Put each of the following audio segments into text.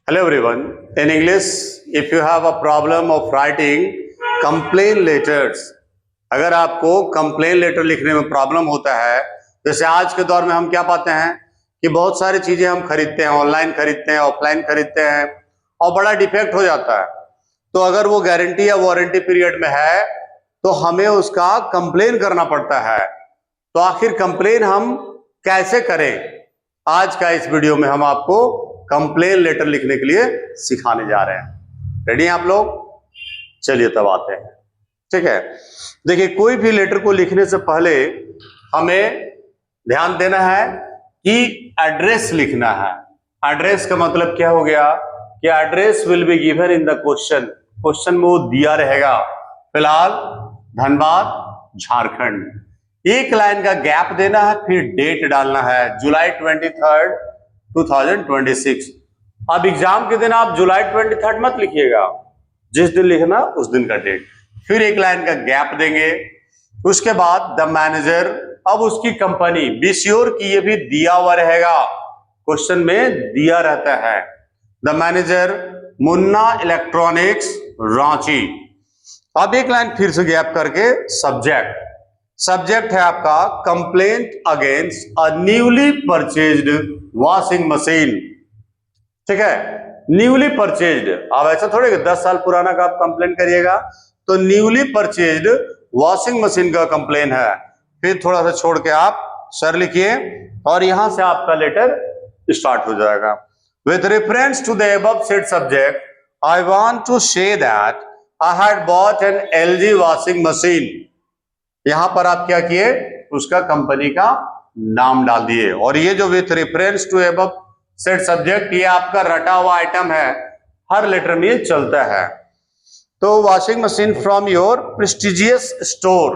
Hello everyone. In English, if you have a problem of writing complaint letters, अगर आपको complain letter लिखने में problem होता है, जैसे आज के दौर में हम क्या पाते हैं कि बहुत सारी चीजें हम खरीदते हैं, ऑनलाइन खरीदते हैं, ऑफलाइन खरीदते हैं और बड़ा डिफेक्ट हो जाता है। तो अगर वो गारंटी या वारंटी पीरियड में है तो हमें उसका कंप्लेन करना पड़ता है। तो आखिर कंप्लेन हम कैसे करें, आज का इस वीडियो में हम आपको कंप्लेन लेटर लिखने के लिए सिखाने जा रहे हैं। रेडी हैं आप लोग? चलिए तब आते हैं। ठीक है, देखिए कोई भी लेटर को लिखने से पहले हमें ध्यान देना है कि एड्रेस लिखना है। एड्रेस का मतलब क्या हो गया कि address will be given in the question में वो दिया रहेगा। फिलहाल धनबाद झारखंड, एक लाइन का गैप देना है, फिर डेट डालना है जुलाई 23, 2026। अब एग्जाम के दिन आप जुलाई 23 मत लिखिएगा, जिस दिन लिखना उस दिन का डेट, फिर एक लाइन का गैप देंगे। उसके बाद द मैनेजर, अब उसकी कंपनी, बी श्योर कि ये भी दिया हुआ रहेगा, क्वेश्चन में दिया रहता है। The manager Munna electronics Ranchi. अब एक लाइन फिर से गैप करके सब्जेक्ट है आपका complaint against a newly purchased washing machine. ठीक है, न्यूली परचेज्ड। अब ऐसा थोड़े कि 10 साल पुराना का आप कंप्लेंट करिएगा, तो न्यूली परचेज्ड वॉशिंग मशीन का कंप्लेन है। फिर थोड़ा सा छोड़ के आप सर लिखिए और यहां से आपका लेटर स्टार्ट हो जाएगा। With reference to the above said subject, I want to say that I had bought an LG washing machine. यहां पर आप क्या किए, उसका कंपनी का नाम डाल दिए। और ये जो with reference to above said subject, ये आपका रटा हुआ आइटम है, हर लेटर में ये चलता है। तो washing machine from your prestigious store,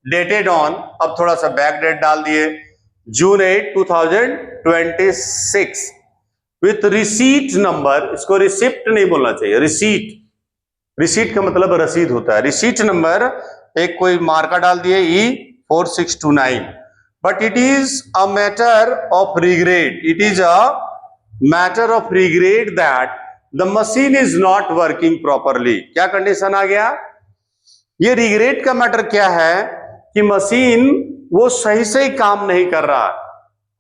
dated on, अब थोड़ा सा बैक डेट डाल दिए, जून 8, 2026 विथ रिसीट नंबर। इसको रिसिप्ट नहीं बोलना चाहिए, रिसीट का मतलब रसीद होता है। रिसीट नंबर एक कोई मार्का डाल दिए E4629। But it is a matter of regret, that the machine is not working properly. क्या कंडीशन आ गया? ये रिग्रेट का मैटर क्या है कि मशीन वो सही से ही काम नहीं कर रहा।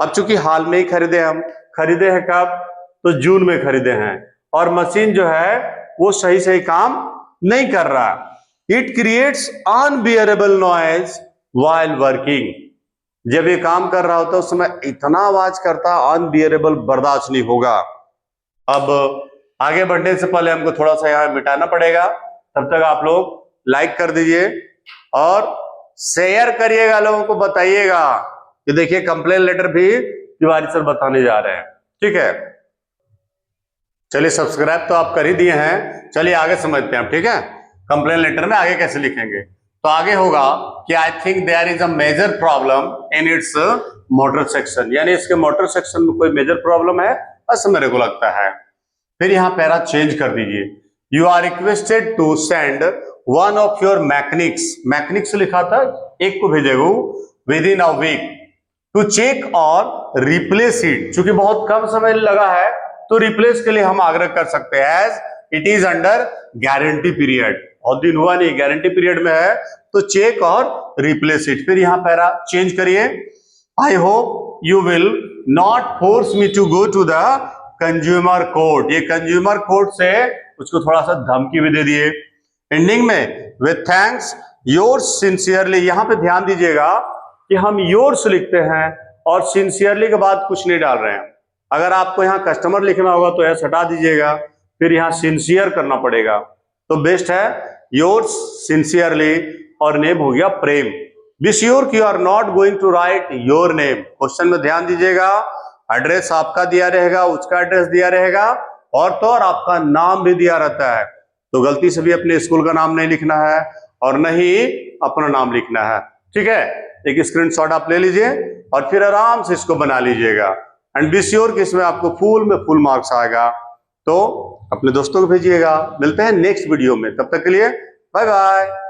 अब चूंकि हाल में ही खरीदे हैं कब? तो जून में खरीदे हैं, और मशीन जो है वो सही से ही काम नहीं कर रहा। It creates unbearable noise while working. जब ये काम कर रहा होता है उस समय इतना आवाज करता, अनबियरेबल, बर्दाश्त नहीं होगा। अब आगे बढ़ने से पहले हमको थोड़ा सा यहां मिटाना पड़ेगा, तब तक आप लोग लाइक कर दीजिए और शेयर करिएगा, लोगों को बताइएगा कि देखिए कंप्लेन लेटर भी तिवारी सर बताने जा रहे हैं। ठीक है, चलिए सब्सक्राइब तो आप कर ही दिए हैं, चलिए आगे समझते हैं। ठीक है, कंप्लेन लेटर में आगे कैसे लिखेंगे? तो आगे होगा कि I think there is a major problem in its motor section, यानी इसके मोटर सेक्शन में कोई मेजर प्रॉब्लम है, ऐसा मेरे को लगता है। फिर यहां पैरा चेंज कर दीजिए, you are requested to send one of your mechanics लिखा था, एक को भेजेगा within a week to check और रिप्लेस इट। चूंकि बहुत कम समय लगा है तो रिप्लेस के लिए हम आग्रह कर सकते हैं, as it is under guarantee period. और दिन हुआ नहीं, गारंटी पीरियड में है, तो चेक और रिप्लेस इट। फिर यहां पैरा चेंज करिए, I hope you will not force me to go to the consumer court. ये कंज्यूमर कोर्ट से उसको थोड़ा सा धमकी भी दे दिए। एंडिंग में विथ थैंक्स योर्स सिंसियरली, यहां पे ध्यान दीजिएगा कि हम योर्स लिखते हैं और सिंसियरली के बाद कुछ नहीं डाल रहे हैं। अगर आपको यहाँ कस्टमर लिखना होगा तो यह हटा दीजिएगा, फिर यहाँ सिंसियर करना पड़ेगा। तो बेस्ट है योर्स सिंसियरली, और नेम हो गया प्रेम। बी श्योर कि you are not going to write your name. Question में ध्यान दीजिएगा, एड्रेस आपका दिया रहेगा, उसका एड्रेस दिया रहेगा, और तो और आपका नाम भी दिया रहता है। तो गलती से भी अपने स्कूल का नाम नहीं लिखना है और नहीं अपना नाम लिखना है। ठीक है, एक स्क्रीनशॉट आप ले लीजिए और फिर आराम से इसको बना लीजिएगा। एंड बी श्योर कि इसमें आपको फुल मार्क्स आएगा, तो अपने दोस्तों को भेजिएगा। मिलते हैं नेक्स्ट वीडियो में, तब तक के लिए बाय बाय।